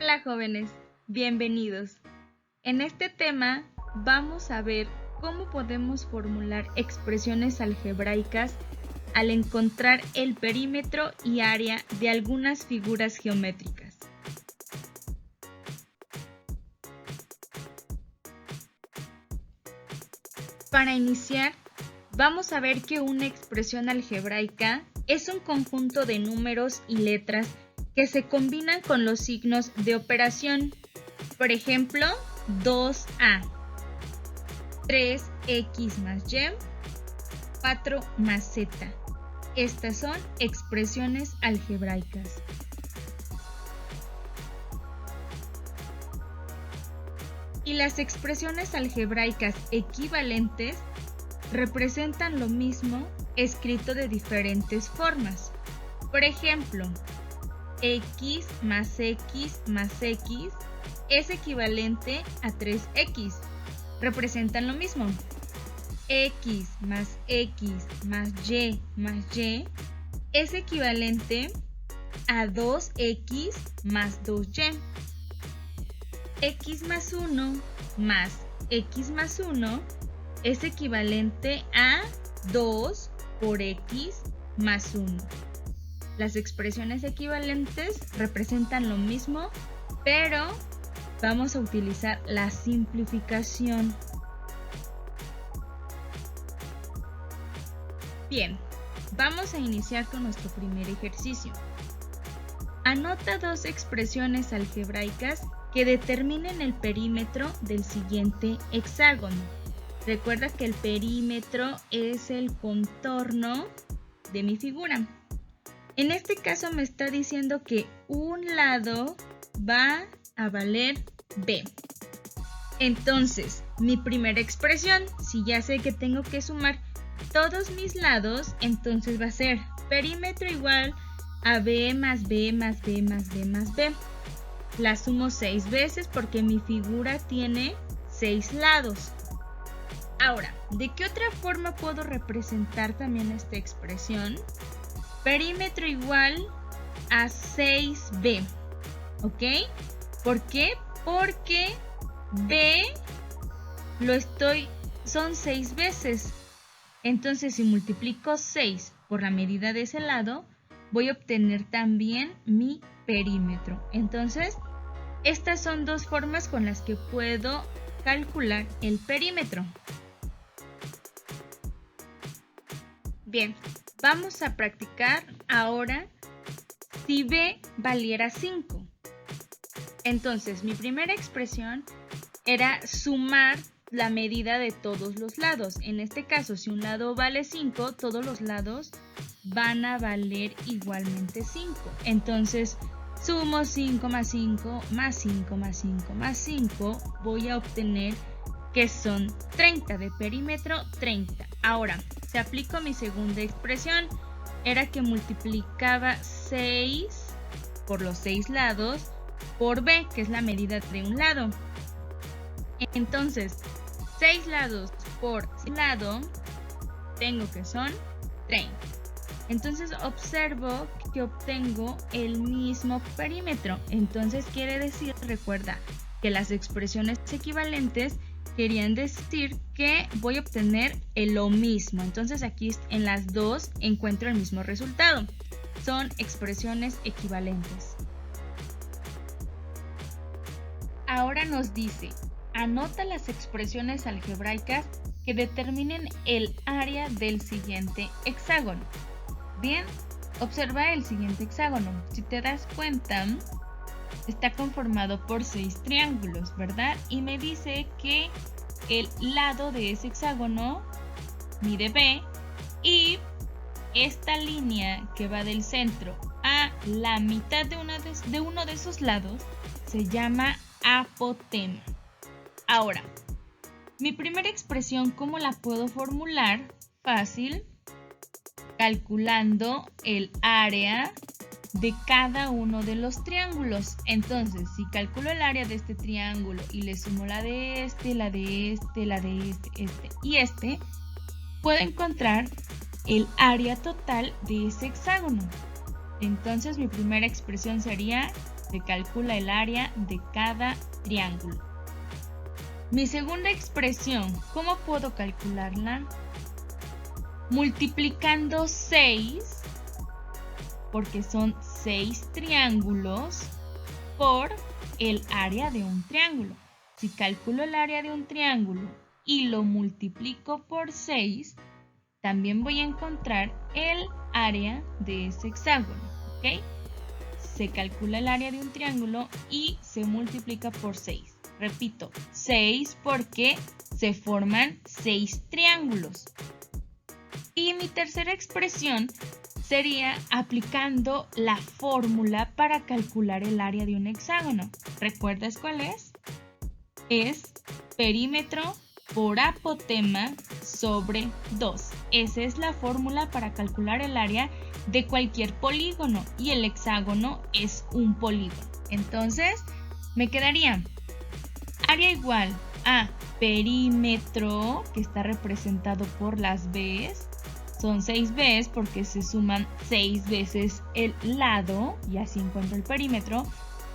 Hola jóvenes, bienvenidos. En este tema vamos a ver cómo podemos formular expresiones algebraicas al encontrar el perímetro y área de algunas figuras geométricas. Para iniciar, vamos a ver que una expresión algebraica es un conjunto de números y letras que se combinan con los signos de operación. Por ejemplo, 2a, 3x más y, 4 más z. Estas son expresiones algebraicas. Y las expresiones algebraicas equivalentes representan lo mismo escrito de diferentes formas. Por ejemplo, x más x más x es equivalente a 3x. Representan lo mismo. X más y es equivalente a 2x más 2y. X más 1 más x más 1 es equivalente a 2 por x más 1. Las expresiones equivalentes representan lo mismo, pero vamos a utilizar la simplificación. Bien, vamos a iniciar con nuestro primer ejercicio. Anota dos expresiones algebraicas que determinen el perímetro del siguiente hexágono. Recuerda que el perímetro es el contorno de mi figura. En este caso me está diciendo que un lado va a valer b. Entonces, mi primera expresión, si ya sé que tengo que sumar todos mis lados, entonces va a ser perímetro igual a b más b más b más b más b. La sumo 6 veces porque mi figura tiene 6 lados. Ahora, ¿de qué otra forma puedo representar también esta expresión? Perímetro igual a 6b, ¿ok? ¿Por qué? Porque b son 6 veces. Entonces, si multiplico 6 por la medida de ese lado, voy a obtener también mi perímetro. Entonces, estas son dos formas con las que puedo calcular el perímetro. Bien, vamos a practicar ahora si b valiera 5. Entonces, mi primera expresión era sumar la medida de todos los lados. En este caso, si un lado vale 5, todos los lados van a valer igualmente 5. Entonces, sumo 5 más 5 más 5 más 5 más 5. Voy a obtener que son 30 de perímetro, 30. Ahora, si aplico mi segunda expresión, era que multiplicaba 6 por los 6 lados por b, que es la medida de un lado. Entonces, 6 lados por lado, tengo que son 30. Entonces observo que obtengo el mismo perímetro. Entonces quiere decir, recuerda, que las expresiones equivalentes querían decir que voy a obtener lo mismo. Entonces aquí en las dos encuentro el mismo resultado. Son expresiones equivalentes. Ahora nos dice, anota las expresiones algebraicas que determinen el área del siguiente hexágono. Bien, observa el siguiente hexágono. Si te das cuenta, está conformado por 6 triángulos, ¿verdad? Y me dice que el lado de ese hexágono mide b y esta línea que va del centro a la mitad de uno de esos lados se llama apotema. Ahora, mi primera expresión, ¿cómo la puedo formular? Fácil, calculando el área de cada uno de los triángulos. Entonces, si calculo el área de este triángulo y le sumo la de este, la de este, la de este y este, puedo encontrar el área total de ese hexágono. Entonces mi primera expresión sería: se calcula el área de cada triángulo. Mi segunda expresión, ¿cómo puedo calcularla? Multiplicando 6, porque son 6 triángulos, por el área de un triángulo. Si calculo el área de un triángulo y lo multiplico por 6, también voy a encontrar el área de ese hexágono, ¿ok? Se calcula el área de un triángulo y se multiplica por 6. Repito, 6 porque se forman 6 triángulos. Y mi tercera expresión sería aplicando la fórmula para calcular el área de un hexágono. ¿Recuerdas cuál es? Es perímetro por apotema sobre 2. Esa es la fórmula para calcular el área de cualquier polígono y el hexágono es un polígono. Entonces, me quedaría área igual a perímetro, que está representado por las B's. Son 6 B's porque se suman 6 veces el lado y así encuentro el perímetro.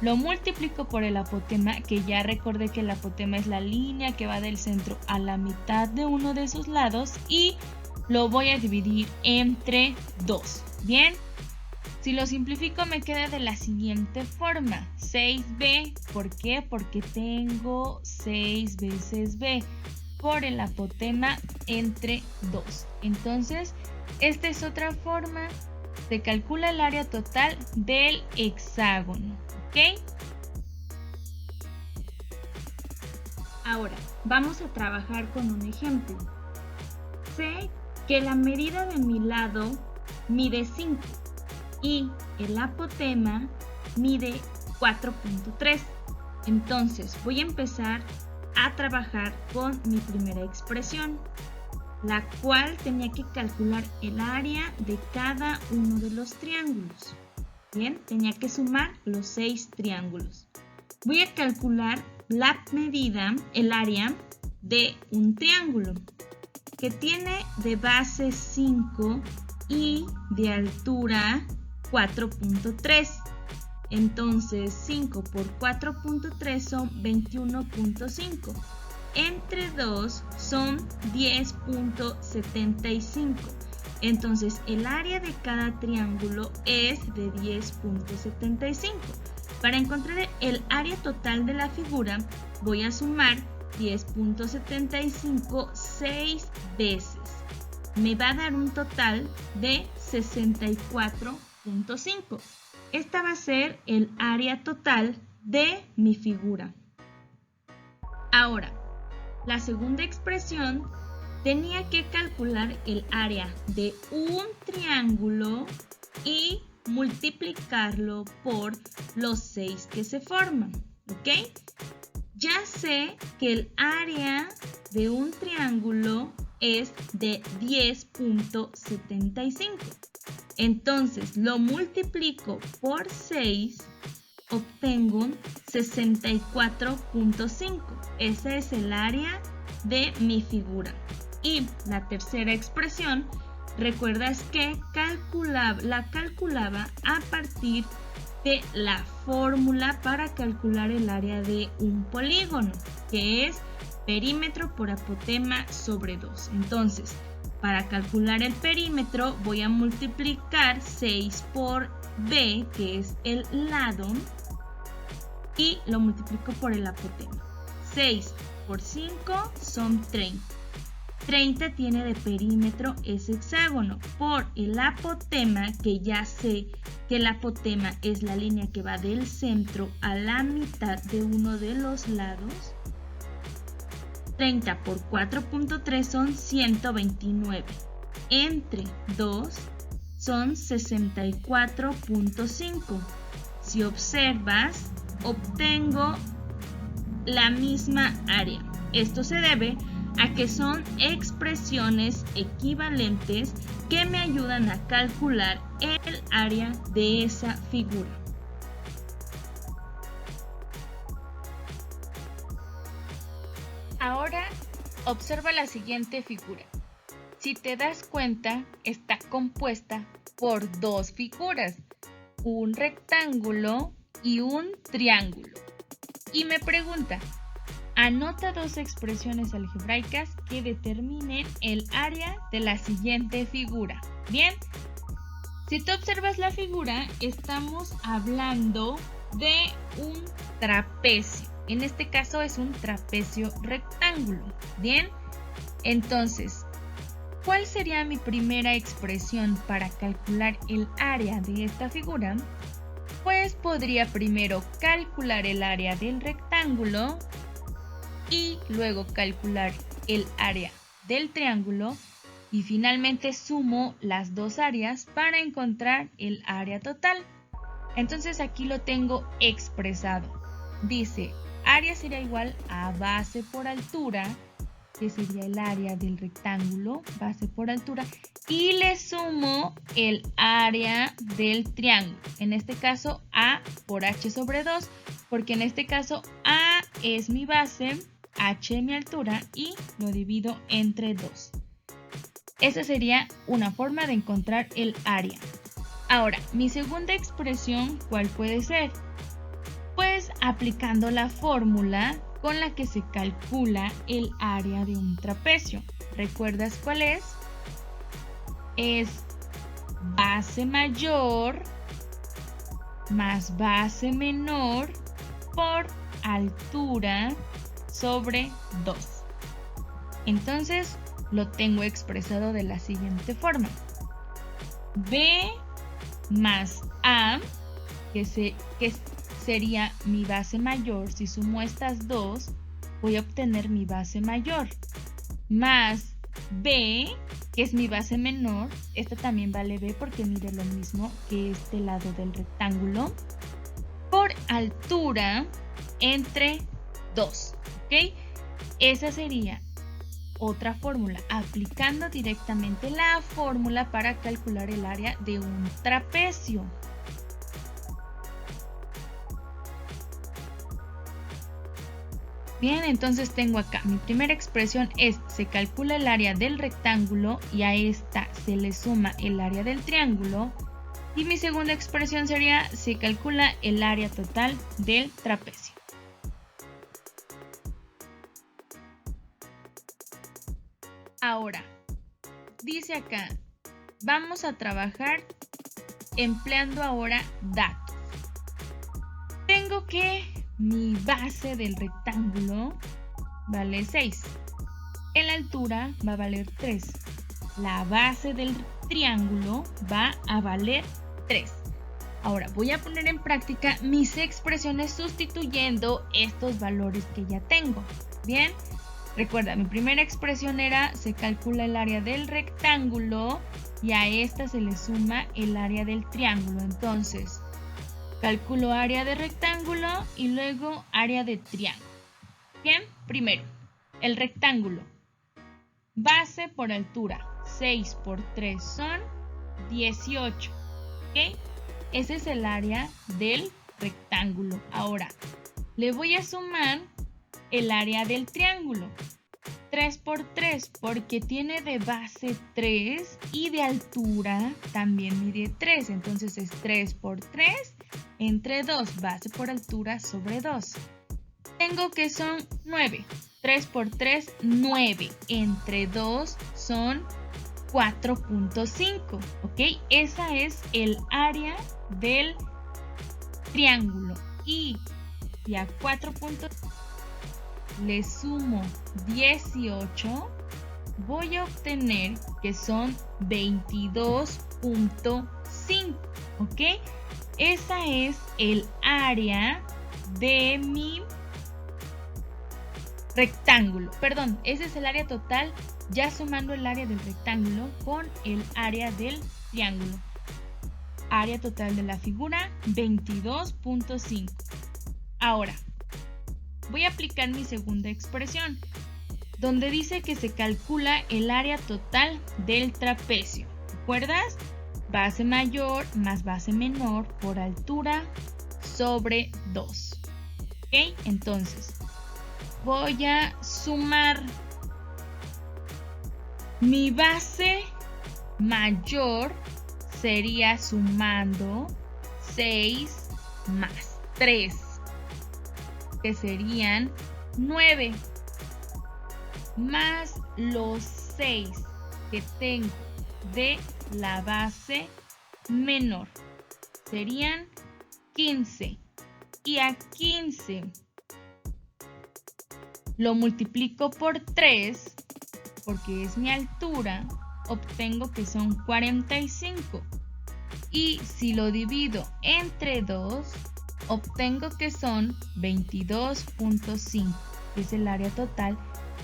Lo multiplico por el apotema, que ya recordé que el apotema es la línea que va del centro a la mitad de uno de sus lados, y lo voy a dividir entre 2. Bien, si lo simplifico me queda de la siguiente forma: 6b, ¿por qué? Porque tengo 6 veces b por el apotema entre 2. Entonces, esta es otra forma. Se calcula el área total del hexágono, ¿ok? Ahora, vamos a trabajar con un ejemplo. Sé que la medida de mi lado mide 5 y el apotema mide 4.3. Entonces, voy a empezar a trabajar con mi primera expresión, la cual tenía que calcular el área de cada uno de los triángulos. Bien, tenía que sumar los 6 triángulos. Voy a calcular la medida, el área de un triángulo que tiene de base 5 y de altura 4.3. Entonces 5 por 4.3 son 21.5. Entre 2 son 10.75. Entonces el área de cada triángulo es de 10.75. Para encontrar el área total de la figura voy a sumar 10.75 6 veces. Me va a dar un total de 64.5. Esta va a ser el área total de mi figura. Ahora, la segunda expresión tenía que calcular el área de un triángulo y multiplicarlo por los 6 que se forman, ¿ok? Ya sé que el área de un triángulo es de 10.75. Entonces lo multiplico por 6, obtengo 64.5. Ese es el área de mi figura. Y la tercera expresión, recuerdas que la calculaba a partir de la fórmula para calcular el área de un polígono, que es perímetro por apotema sobre 2. Entonces, para calcular el perímetro voy a multiplicar 6 por b, que es el lado, y lo multiplico por el apotema. 6 por 5 son 30. 30 tiene de perímetro ese hexágono. Por el apotema, que ya sé que el apotema es la línea que va del centro a la mitad de uno de los lados. 30 por 4.3 son 129. Entre 2 son 64.5. Si observas, obtengo la misma área. Esto se debe a que son expresiones equivalentes que me ayudan a calcular el área de esa figura. Ahora observa la siguiente figura. Si te das cuenta, está compuesta por dos figuras. un rectángulo y un triángulo. Y me pregunta, anota dos expresiones algebraicas que determinen el área de la siguiente figura. Bien, si tú observas la figura, estamos hablando de un trapecio. En este caso es un trapecio rectángulo. Bien, entonces, ¿cuál sería mi primera expresión para calcular el área de esta figura? Pues podría primero calcular el área del rectángulo y luego calcular el área del triángulo y finalmente sumo las dos áreas para encontrar el área total. Entonces aquí lo tengo expresado. Dice, área será igual a base por altura, que sería el área del rectángulo, base por altura, y le sumo el área del triángulo. En este caso, A por H sobre 2, porque en este caso A es mi base, H mi altura, y lo divido entre 2. Esa sería una forma de encontrar el área. Ahora, mi segunda expresión, ¿cuál puede ser? Pues aplicando la fórmula con la que se calcula el área de un trapecio. ¿Recuerdas cuál es? Es base mayor más base menor por altura sobre 2. Entonces, lo tengo expresado de la siguiente forma. B más A, que sería mi base mayor, si sumo estas dos, voy a obtener mi base mayor, más B, que es mi base menor, esta también vale B porque mide lo mismo que este lado del rectángulo, por altura entre 2, ¿ok? Esa sería otra fórmula, aplicando directamente la fórmula para calcular el área de un trapecio. Bien, entonces tengo acá, mi primera expresión es, se calcula el área del rectángulo y a esta se le suma el área del triángulo. Y mi segunda expresión sería, se calcula el área total del trapecio. Ahora, dice acá, vamos a trabajar empleando ahora datos. Tengo que mi base del rectángulo vale 6. En la altura va a valer 3. La base del triángulo va a valer 3. Ahora voy a poner en práctica mis expresiones sustituyendo estos valores que ya tengo. Bien. Recuerda, mi primera expresión era, se calcula el área del rectángulo y a esta se le suma el área del triángulo. Entonces, calculo área de rectángulo y luego área de triángulo. Bien, primero, el rectángulo. Base por altura, 6 por 3 son 18. ¿Ok? Ese es el área del rectángulo. Ahora, le voy a sumar el área del triángulo, 3 por 3, porque tiene de base 3 y de altura también mide 3, entonces es 3 por 3 entre 2, base por altura sobre 2. Tengo que son 9, 3 por 3, 9, entre 2 son 4.5, ¿ok? Esa es el área del triángulo y a 4.5 le sumo 18, voy a obtener que son 22.5, ¿ok? Esa es el área de mi rectángulo. Perdón, ese es el área total, ya sumando el área del rectángulo con el área del triángulo. Área total de la figura, 22.5. Ahora, voy a aplicar mi segunda expresión, donde dice que se calcula el área total del trapecio. ¿Recuerdas? Base mayor más base menor por altura sobre 2. ¿Ok? Entonces, voy a sumar mi base mayor, sería sumando 6 más 3, que serían 9, más los 6 que tengo de la base menor, serían 15. Y a 15 lo multiplico por 3, porque es mi altura, obtengo que son 45. Y si lo divido entre 2, obtengo que son 22.5, que es el área total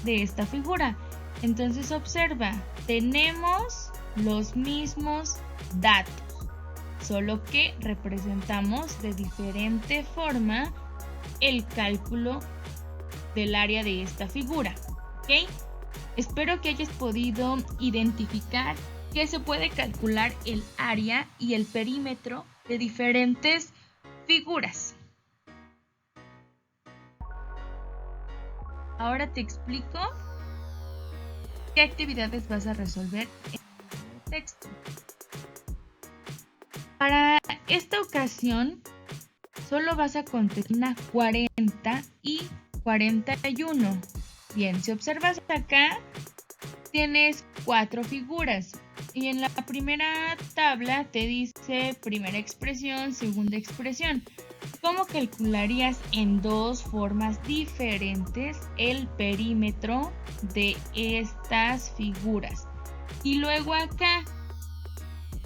de esta figura. Entonces observa, tenemos los mismos datos, solo que representamos de diferente forma el cálculo del área de esta figura, ¿ok? Espero que hayas podido identificar que se puede calcular el área y el perímetro de diferentes figuras. Ahora te explico qué actividades vas a resolver en el texto. Para esta ocasión, solo vas a contestar 40 y 41. Bien, si observas acá, tienes 4 figuras. Y en la primera tabla te dice primera expresión, segunda expresión. ¿Cómo calcularías en dos formas diferentes el perímetro de estas figuras? Y luego acá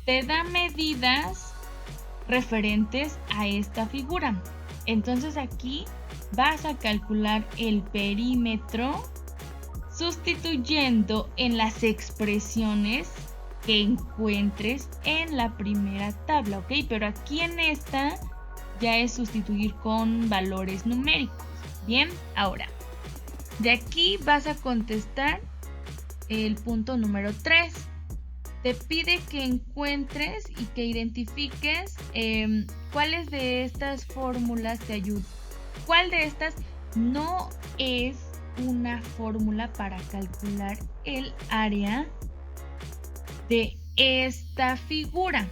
te da medidas referentes a esta figura. Entonces aquí vas a calcular el perímetro sustituyendo en las expresiones que encuentres en la primera tabla, ¿ok? Pero aquí en esta ya es sustituir con valores numéricos. Bien, ahora, de aquí vas a contestar el punto número 3. Te pide que encuentres y que identifiques cuáles de estas fórmulas te ayudan. ¿Cuál de estas no es una fórmula para calcular el área de esta figura,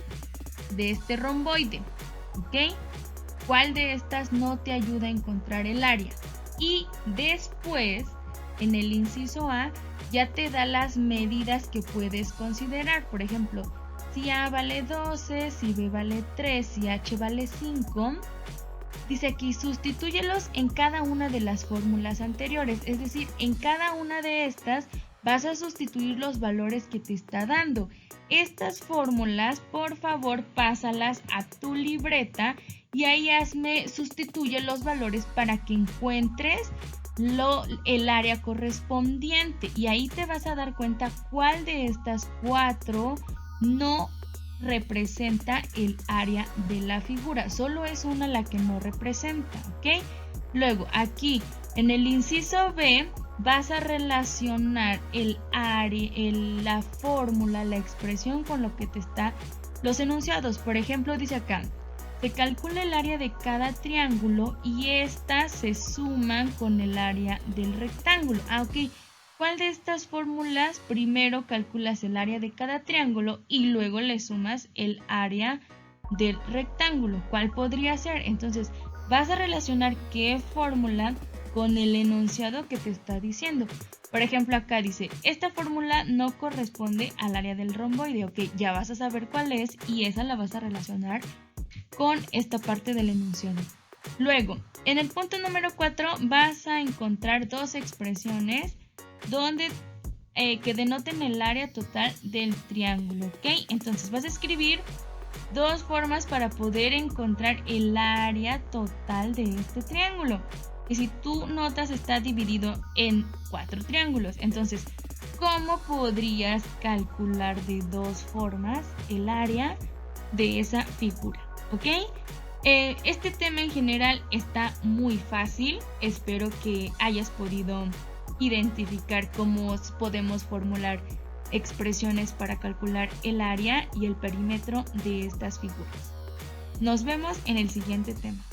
de este romboide? ¿Ok? ¿Cuál de estas no te ayuda a encontrar el área? Y después, en el inciso A, ya te da las medidas que puedes considerar. Por ejemplo, si A vale 12, si B vale 3, si H vale 5. Dice aquí, sustitúyelos en cada una de las fórmulas anteriores. Es decir, en cada una de estas vas a sustituir los valores que te está dando. Estas fórmulas, por favor, pásalas a tu libreta y ahí sustituye los valores para que encuentres el área correspondiente. Y ahí te vas a dar cuenta cuál de estas 4 no representa el área de la figura. Solo es una la que no representa, ¿ok? Luego, aquí en el inciso B vas a relacionar el área, la fórmula, la expresión con lo que te está los enunciados. Por ejemplo, dice acá, se calcula el área de cada triángulo y estas se suman con el área del rectángulo. Ok. ¿Cuál de estas fórmulas primero calculas el área de cada triángulo y luego le sumas el área del rectángulo? ¿Cuál podría ser? Entonces vas a relacionar qué fórmula con el enunciado que te está diciendo. Por ejemplo, acá dice, esta fórmula no corresponde al área del romboide. Ok, ya vas a saber cuál es y esa la vas a relacionar con esta parte del enunciado. Luego, en el punto número 4 vas a encontrar dos expresiones donde que denoten el área total del triángulo, ¿ok? Entonces vas a escribir dos formas para poder encontrar el área total de este triángulo. Y si tú notas, está dividido en 4 triángulos. Entonces, ¿cómo podrías calcular de dos formas el área de esa figura? ¿Ok? Este tema en general está muy fácil. Espero que hayas podido identificar cómo podemos formular expresiones para calcular el área y el perímetro de estas figuras. Nos vemos en el siguiente tema.